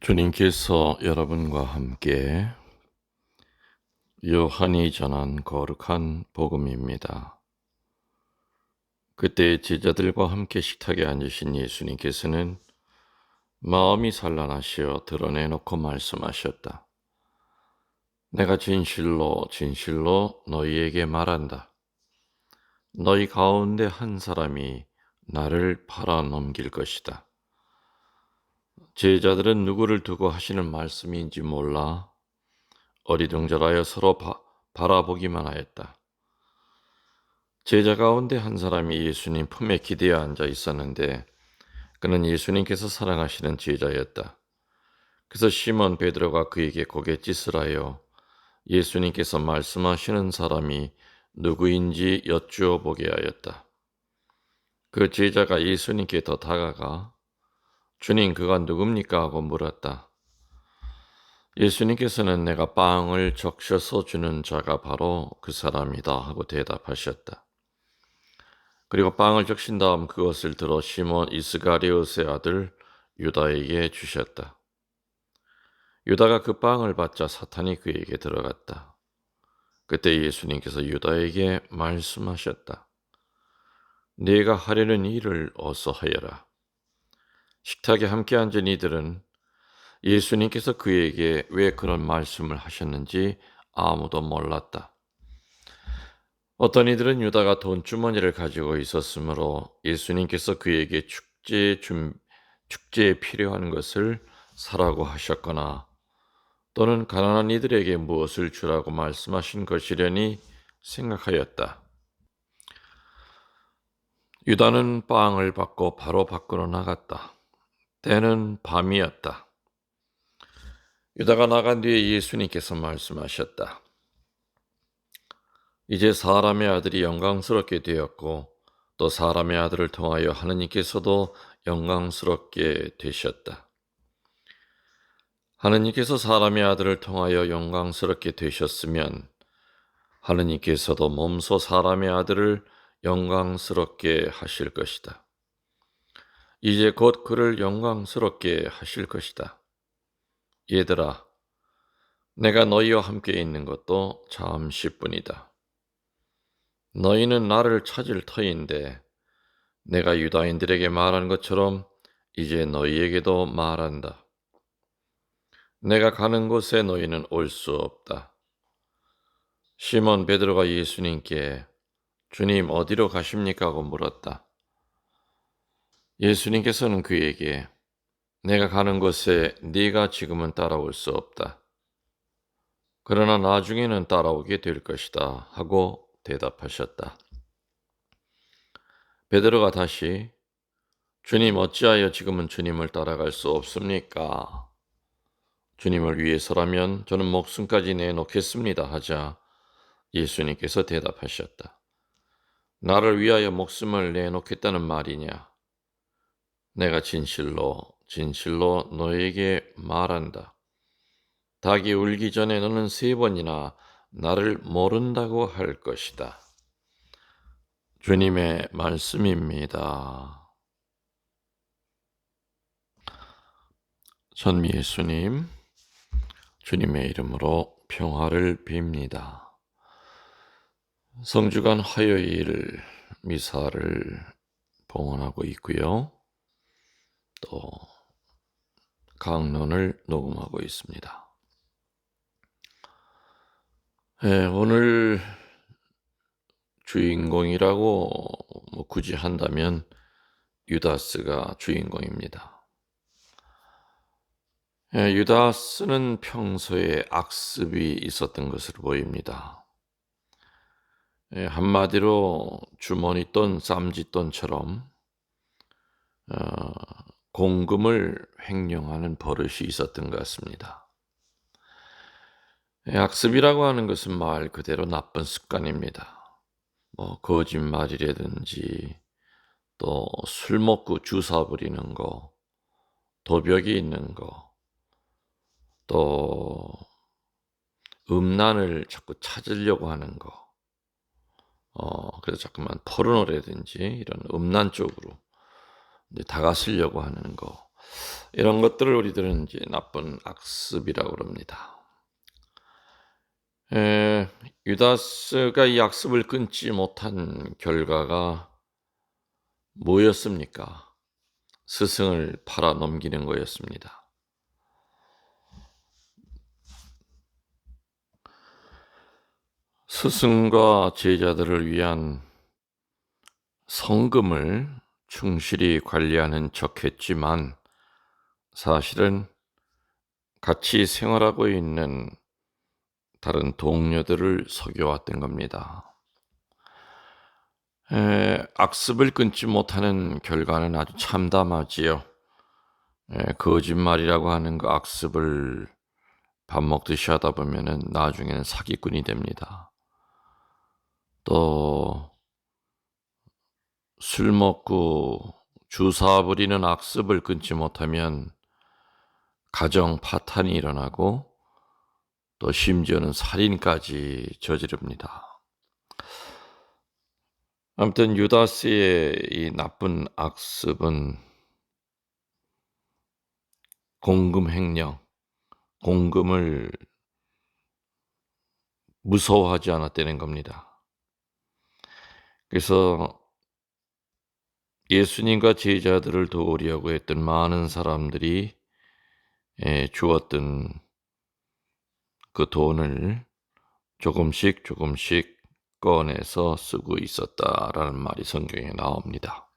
주님께서 여러분과 함께 요한이 전한 거룩한 복음입니다. 그때 제자들과 함께 식탁에 앉으신 예수님께서는 마음이 산란하시어 드러내놓고 말씀하셨다. 내가 진실로 진실로 너희에게 말한다. 너희 가운데 한 사람이 나를 팔아넘길 것이다. 제자들은 누구를 두고 하시는 말씀인지 몰라 어리둥절하여 서로 바라보기만 하였다. 제자 가운데 한 사람이 예수님 품에 기대어 앉아 있었는데 그는 예수님께서 사랑하시는 제자였다. 그래서 시몬 베드로가 그에게 고갯짓을 하여 예수님께서 말씀하시는 사람이 누구인지 여쭈어 보게 하였다. 그 제자가 예수님께 더 다가가 주님 그가 누굽니까 하고 물었다. 예수님께서는 내가 빵을 적셔서 주는 자가 바로 그 사람이다 하고 대답하셨다. 그리고 빵을 적신 다음 그것을 들어 시몬 이스가리옷의 아들 유다에게 주셨다. 유다가 그 빵을 받자 사탄이 그에게 들어갔다. 그때 예수님께서 유다에게 말씀하셨다. 네가 하려는 일을 어서 하여라. 식탁에 함께 앉은 이들은 예수님께서 그에게 왜 그런 말씀을 하셨는지 아무도 몰랐다. 어떤 이들은 유다가 돈주머니를 가지고 있었으므로 예수님께서 그에게 축제에 필요한 것을 사라고 하셨거나 또는 가난한 이들에게 무엇을 주라고 말씀하신 것이려니 생각하였다. 유다는 빵을 받고 바로 밖으로 나갔다. 때는 밤이었다. 유다가 나간 뒤에 예수님께서 말씀하셨다. 이제 사람의 아들이 영광스럽게 되었고 또 사람의 아들을 통하여 하느님께서도 영광스럽게 되셨다. 하느님께서 사람의 아들을 통하여 영광스럽게 되셨으면 하느님께서도 몸소 사람의 아들을 영광스럽게 하실 것이다. 이제 곧 그를 영광스럽게 하실 것이다. 얘들아, 내가 너희와 함께 있는 것도 잠시뿐이다. 너희는 나를 찾을 터인데 내가 유다인들에게 말한 것처럼 이제 너희에게도 말한다. 내가 가는 곳에 너희는 올 수 없다. 시몬 베드로가 예수님께 주님 어디로 가십니까? 하고 물었다. 예수님께서는 그에게 내가 가는 곳에 네가 지금은 따라올 수 없다. 그러나 나중에는 따라오게 될 것이다. 하고 대답하셨다. 베드로가 다시 주님 어찌하여 지금은 주님을 따라갈 수 없습니까? 주님을 위해서라면 저는 목숨까지 내놓겠습니다 하자 예수님께서 대답하셨다. 나를 위하여 목숨을 내놓겠다는 말이냐? 내가 진실로 진실로 너에게 말한다. 닭이 울기 전에 너는 3번이나 나를 모른다고 할 것이다. 주님의 말씀입니다. 전 예수님, 주님의 이름으로 평화를 빕니다. 성주간 화요일 미사를 봉헌하고 있고요. 또 강론을 녹음하고 있습니다. 오늘 주인공이라고 굳이 한다면 유다스가 주인공입니다. 유다스는 평소에 악습이 있었던 것으로 보입니다. 한마디로 주머니돈, 쌈짓돈처럼 공금을 횡령하는 버릇이 있었던 것 같습니다. 악습이라고 하는 것은 말 그대로 나쁜 습관입니다. 거짓말이라든지 또 술 먹고 주사 부리는 거, 도벽이 있는 거, 또 음란을 자꾸 찾으려고 하는 거, 그래서 자꾸만 포르노라든지 이런 음란 쪽으로 다가서려고 하는 거, 이런 것들을 우리들은 이제 나쁜 악습이라고 그럽니다. 에, 유다스가 이 악습을 끊지 못한 결과가 뭐였습니까? 스승을 팔아 넘기는 거였습니다. 스승과 제자들을 위한 성금을 충실히 관리하는 척했지만 사실은 같이 생활하고 있는 다른 동료들을 속여왔던 겁니다. 악습을 끊지 못하는 결과는 아주 참담하지요. 거짓말이라고 하는 그 악습을 밥 먹듯이 하다 보면은 나중에는 사기꾼이 됩니다. 또 술 먹고 주사 부리는 악습을 끊지 못하면 가정 파탄이 일어나고 또 심지어는 살인까지 저지릅니다. 아무튼 유다스의 이 나쁜 악습은 공금 횡령, 공금을 무서워하지 않았다는 겁니다. 그래서 예수님과 제자들을 도우려고 했던 많은 사람들이 주었던 그 돈을 조금씩 꺼내서 쓰고 있었다라는 말이 성경에 나옵니다.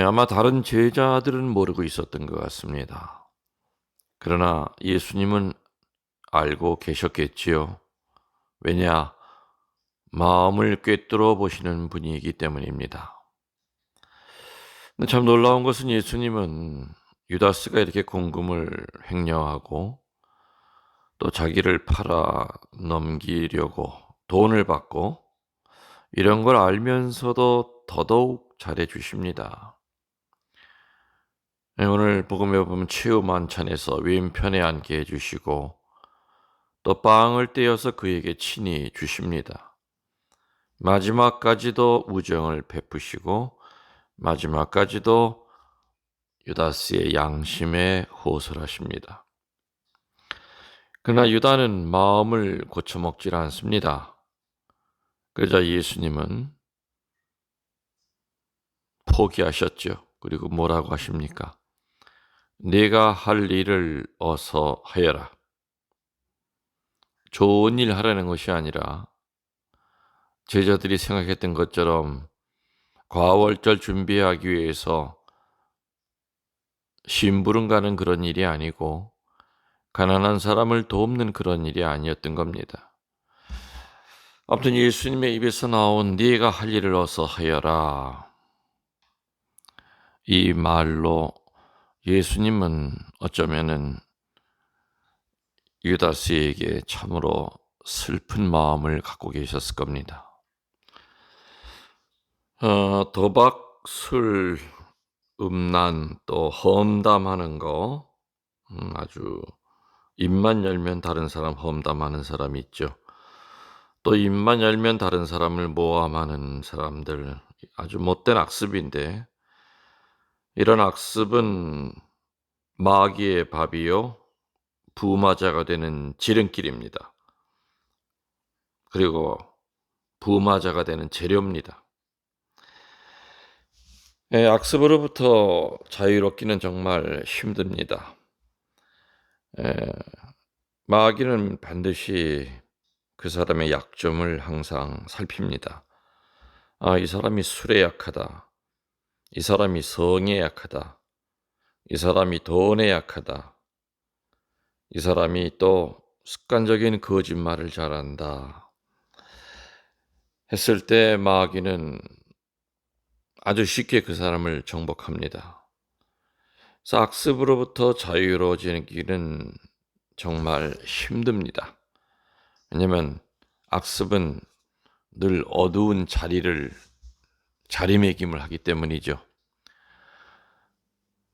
아마 다른 제자들은 모르고 있었던 것 같습니다. 그러나 예수님은 알고 계셨겠지요. 왜냐? 마음을 꿰뚫어 보시는 분이기 때문입니다. 근데 참 놀라운 것은 예수님은 유다스가 이렇게 공금을 횡령하고 또 자기를 팔아 넘기려고 돈을 받고 이런 걸 알면서도 더더욱 잘해 주십니다. 오늘 복음에 보면 최후 만찬에서 왼편에 앉게 해주시고 또 빵을 떼어서 그에게 친히 주십니다. 마지막까지도 우정을 베푸시고 마지막까지도 유다스의 양심에 호소하십니다. 그러나 유다는 마음을 고쳐먹질 않습니다. 그러자 예수님은 포기하셨죠. 그리고 뭐라고 하십니까? 네가 할 일을 어서 하여라. 좋은 일 하라는 것이 아니라 제자들이 생각했던 것처럼 과월절 준비하기 위해서 심부름 가는 그런 일이 아니고 가난한 사람을 돕는 그런 일이 아니었던 겁니다. 아무튼 예수님의 입에서 나온 네가 할 일을 어서 하여라. 이 말로 예수님은 어쩌면은 유다스에게 참으로 슬픈 마음을 갖고 계셨을 겁니다. 도박, 술, 음란, 또 험담하는 거, 아주 입만 열면 다른 사람 험담하는 사람이 있죠. 또 입만 열면 다른 사람을 모함하는 사람들, 아주 못된 악습인데 이런 악습은 마귀의 밥이요 부마자가 되는 지름길입니다. 그리고 부마자가 되는 재료입니다. 악습으로부터 자유롭기는 정말 힘듭니다. 마귀는 반드시 그 사람의 약점을 항상 살핍니다. 이 사람이 술에 약하다. 이 사람이 성에 약하다. 이 사람이 돈에 약하다. 이 사람이 또 습관적인 거짓말을 잘한다. 했을 때 마귀는 아주 쉽게 그 사람을 정복합니다. 그래서 악습으로부터 자유로워지는 길은 정말 힘듭니다. 왜냐하면 악습은 늘 어두운 자리매김을 하기 때문이죠.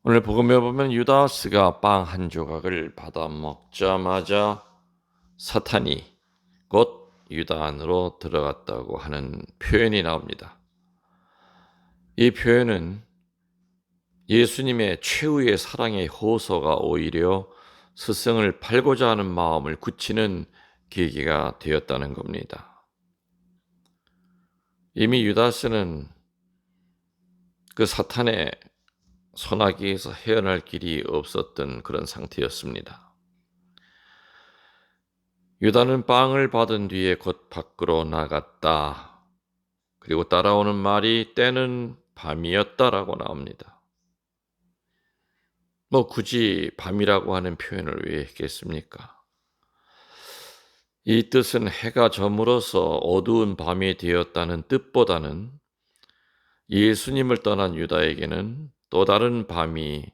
오늘 복음에 보면 유다스가 빵 한 조각을 받아 먹자마자 사탄이 곧 유다 안으로 들어갔다고 하는 표현이 나옵니다. 이 표현은 예수님의 최후의 사랑의 호소가 오히려 스승을 팔고자 하는 마음을 굳히는 계기가 되었다는 겁니다. 이미 유다스는 그 사탄의 손아귀에서 헤어날 길이 없었던 그런 상태였습니다. 유다는 빵을 받은 뒤에 곧 밖으로 나갔다. 그리고 따라오는 말이 때는 밤이었다라고 나옵니다. 굳이 밤이라고 하는 표현을 왜 했겠습니까? 이 뜻은 해가 저물어서 어두운 밤이 되었다는 뜻보다는 예수님을 떠난 유다에게는 또 다른 밤이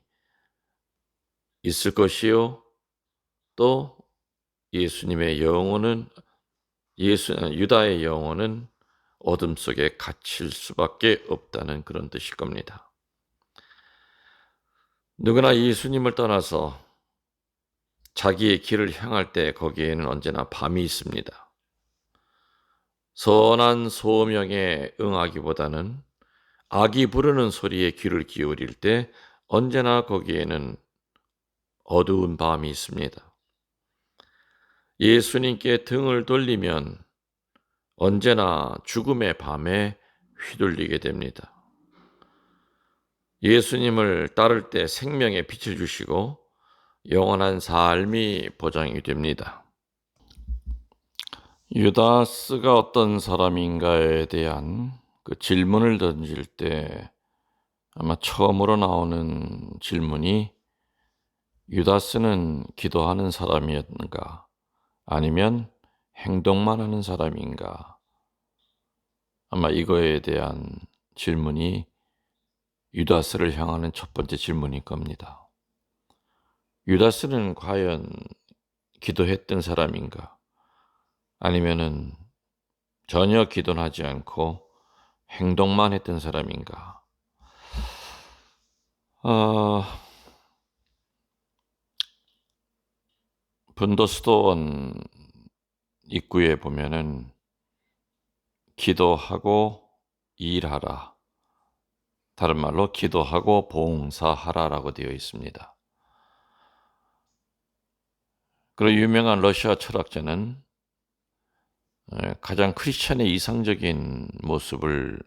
있을 것이요, 또 유다의 영혼은 어둠 속에 갇힐 수밖에 없다는 그런 뜻일 겁니다. 누구나 예수님을 떠나서 자기의 길을 향할 때 거기에는 언제나 밤이 있습니다. 선한 소명에 응하기보다는 악이 부르는 소리에 귀를 기울일 때 언제나 거기에는 어두운 밤이 있습니다. 예수님께 등을 돌리면 언제나 죽음의 밤에 휘둘리게 됩니다. 예수님을 따를 때 생명의 빛을 주시고 영원한 삶이 보장이 됩니다. 유다스가 어떤 사람인가에 대한 그 질문을 던질 때 아마 처음으로 나오는 질문이 유다스는 기도하는 사람이었는가 아니면 행동만 하는 사람인가, 아마 이거에 대한 질문이 유다스를 향하는 첫 번째 질문일 겁니다. 유다스는 과연 기도했던 사람인가? 아니면은 전혀 기도는 하지 않고 행동만 했던 사람인가? 분도수도원 입구에 보면은 기도하고 일하라, 다른 말로 기도하고 봉사하라라고 되어 있습니다. 그리고 유명한 러시아 철학자는 가장 크리스천의 이상적인 모습을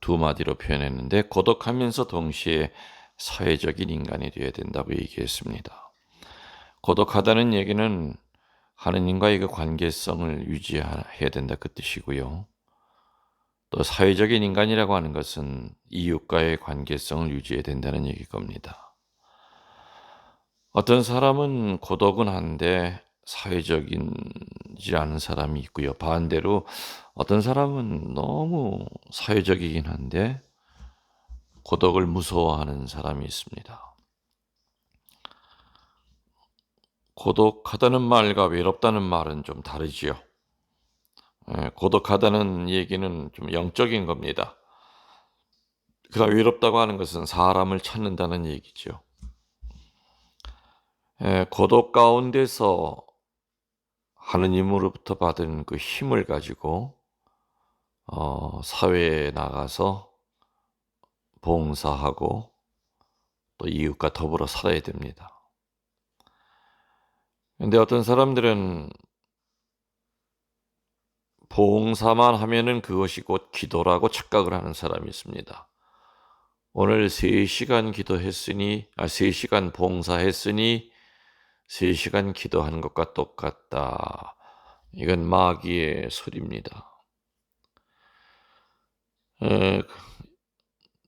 두 마디로 표현했는데 고독하면서 동시에 사회적인 인간이 되어야 된다고 얘기했습니다. 고독하다는 얘기는 하느님과의 그 관계성을 유지해야 된다 그 뜻이고요. 또 사회적인 인간이라고 하는 것은 이웃과의 관계성을 유지해야 된다는 얘기일 겁니다. 어떤 사람은 고독은 한데 사회적이지 않은 사람이 있고요. 반대로 어떤 사람은 너무 사회적이긴 한데 고독을 무서워하는 사람이 있습니다. 고독하다는 말과 외롭다는 말은 좀 다르지요. 고독하다는 얘기는 좀 영적인 겁니다. 그러나 외롭다고 하는 것은 사람을 찾는다는 얘기죠. 고독 가운데서 하느님으로부터 받은 그 힘을 가지고 사회에 나가서 봉사하고 또 이웃과 더불어 살아야 됩니다. 근데 어떤 사람들은 봉사만 하면은 그것이 곧 기도라고 착각을 하는 사람이 있습니다. 오늘 3시간 기도했으니, 3시간 봉사했으니 3시간 기도하는 것과 똑같다. 이건 마귀의 소리입니다.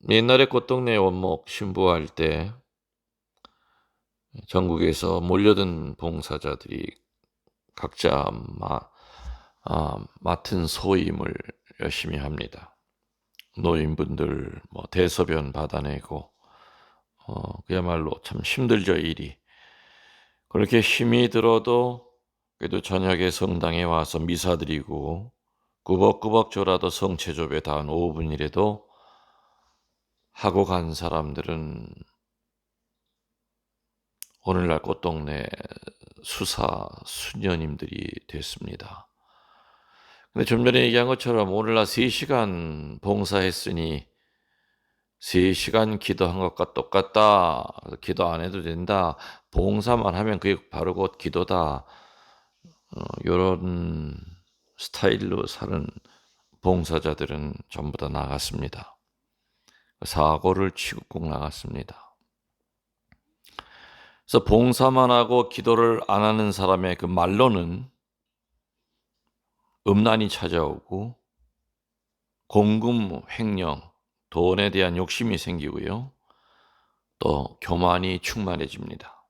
옛날에 꽃동네 원목 신부할 때 전국에서 몰려든 봉사자들이 각자 맡은 소임을 열심히 합니다. 노인분들 대소변 받아내고 그야말로 참 힘들죠, 일이. 그렇게 힘이 들어도 그래도 저녁에 성당에 와서 미사 드리고 꾸벅꾸벅 졸아도 성체조배 다 한 5분이라도 하고 간 사람들은 오늘날 꽃동네 수녀님들이 됐습니다. 근데 좀 전에 얘기한 것처럼 오늘날 3시간 봉사했으니 3시간 기도한 것과 똑같다. 기도 안 해도 된다. 봉사만 하면 그게 바로 곧 기도다. 요런 스타일로 사는 봉사자들은 전부 다 나갔습니다. 사고를 치고 꼭 나갔습니다. 그래서 봉사만 하고 기도를 안 하는 사람의 그 말로는 음란이 찾아오고 공금 횡령, 돈에 대한 욕심이 생기고요. 또 교만이 충만해집니다.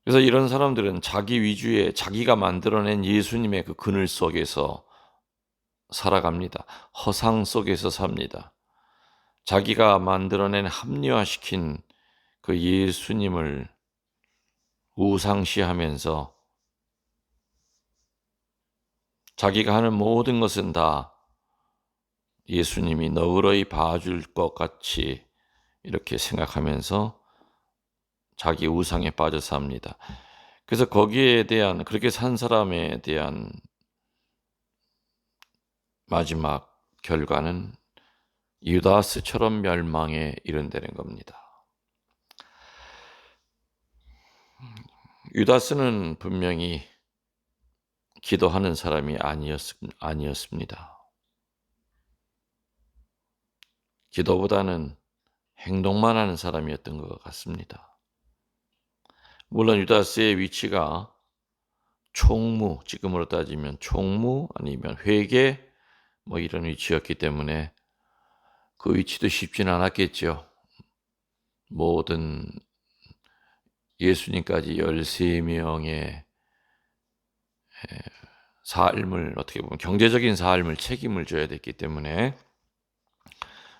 그래서 이런 사람들은 자기 위주의 자기가 만들어낸 예수님의 그 그늘 속에서 살아갑니다. 허상 속에서 삽니다. 자기가 만들어낸 합리화시킨 그 예수님을 우상시하면서 자기가 하는 모든 것은 다 예수님이 너그러이 봐줄 것 같이 이렇게 생각하면서 자기 우상에 빠져 삽니다. 그래서 거기에 대한 그렇게 산 사람에 대한 마지막 결과는 유다스처럼 멸망에 이른다는 겁니다. 유다스는 분명히 기도하는 사람이 아니었습니다. 기도보다는 행동만 하는 사람이었던 것 같습니다. 물론 유다스의 위치가 총무, 지금으로 따지면 총무 아니면 회계 뭐 이런 위치였기 때문에 그 위치도 쉽지는 않았겠죠. 모든 예수님까지 13명의 삶을 어떻게 보면 경제적인 삶을 책임을 져야 됐기 때문에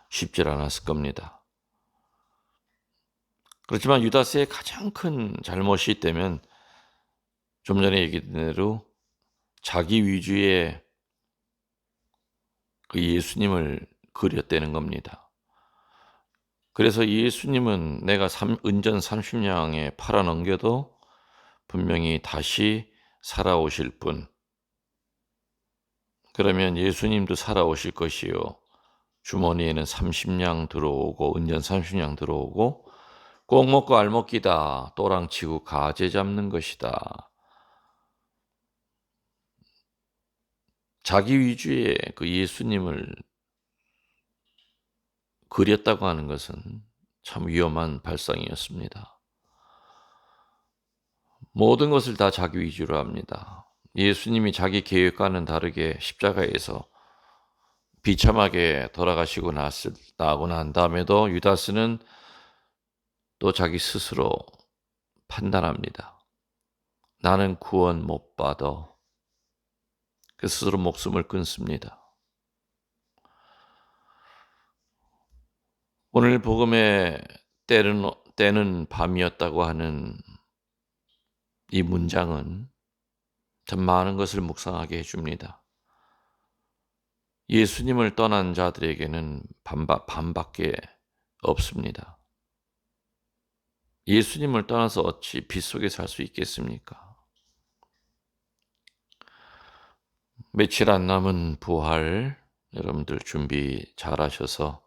쉽지 않았을 겁니다. 그렇지만 유다스의 가장 큰 잘못이 있다면 좀 전에 얘기한 대로 자기 위주의 그 예수님을 그렸다는 겁니다. 그래서 예수님은 내가 은전 30냥에 팔아넘겨도 분명히 다시 살아오실 분, 그러면 예수님도 살아오실 것이요. 주머니에는 30냥 들어오고 은전 30냥 들어오고 꼭 먹고 알먹기다. 또랑치고 가재 잡는 것이다. 자기 위주의 그 예수님을 그렸다고 하는 것은 참 위험한 발상이었습니다. 모든 것을 다 자기 위주로 합니다. 예수님이 자기 계획과는 다르게 십자가에서 비참하게 돌아가시고 나고 난 다음에도 유다스는 또 자기 스스로 판단합니다. 나는 구원 못 받아. 그 스스로 목숨을 끊습니다. 오늘 복음의 때는 밤이었다고 하는 이 문장은 참 많은 것을 묵상하게 해줍니다. 예수님을 떠난 자들에게는 밤밖에 없습니다. 예수님을 떠나서 어찌 빛 속에 살 수 있겠습니까? 며칠 안 남은 부활, 여러분들 준비 잘 하셔서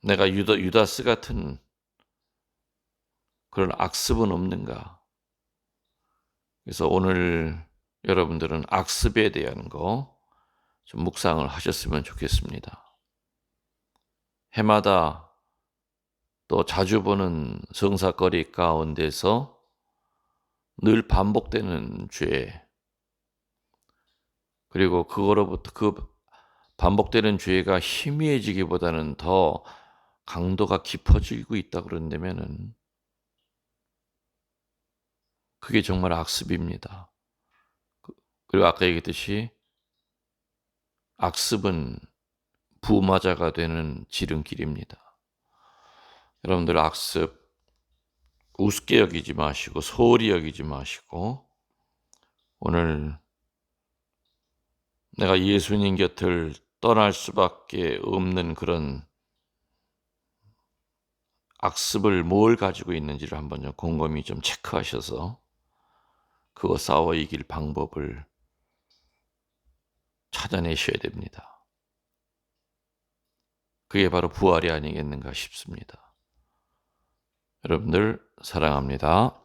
내가 유다스 같은 그런 악습은 없는가? 그래서 오늘 여러분들은 악습에 대한 거 좀 묵상을 하셨으면 좋겠습니다. 해마다 또 자주 보는 성사거리 가운데서 늘 반복되는 죄, 그리고 그거로부터 그 반복되는 죄가 희미해지기보다는 더 강도가 깊어지고 있다 그런다면은 그게 정말 악습입니다. 그리고 아까 얘기했듯이 악습은 부마자가 되는 지름길입니다. 여러분들 악습 우습게 여기지 마시고 소홀히 여기지 마시고 오늘 내가 예수님 곁을 떠날 수밖에 없는 그런 악습을 뭘 가지고 있는지를 한번 좀 곰곰이 좀 체크하셔서 그거 싸워 이길 방법을 찾아내셔야 됩니다. 그게 바로 부활이 아니겠는가 싶습니다. 여러분들 사랑합니다.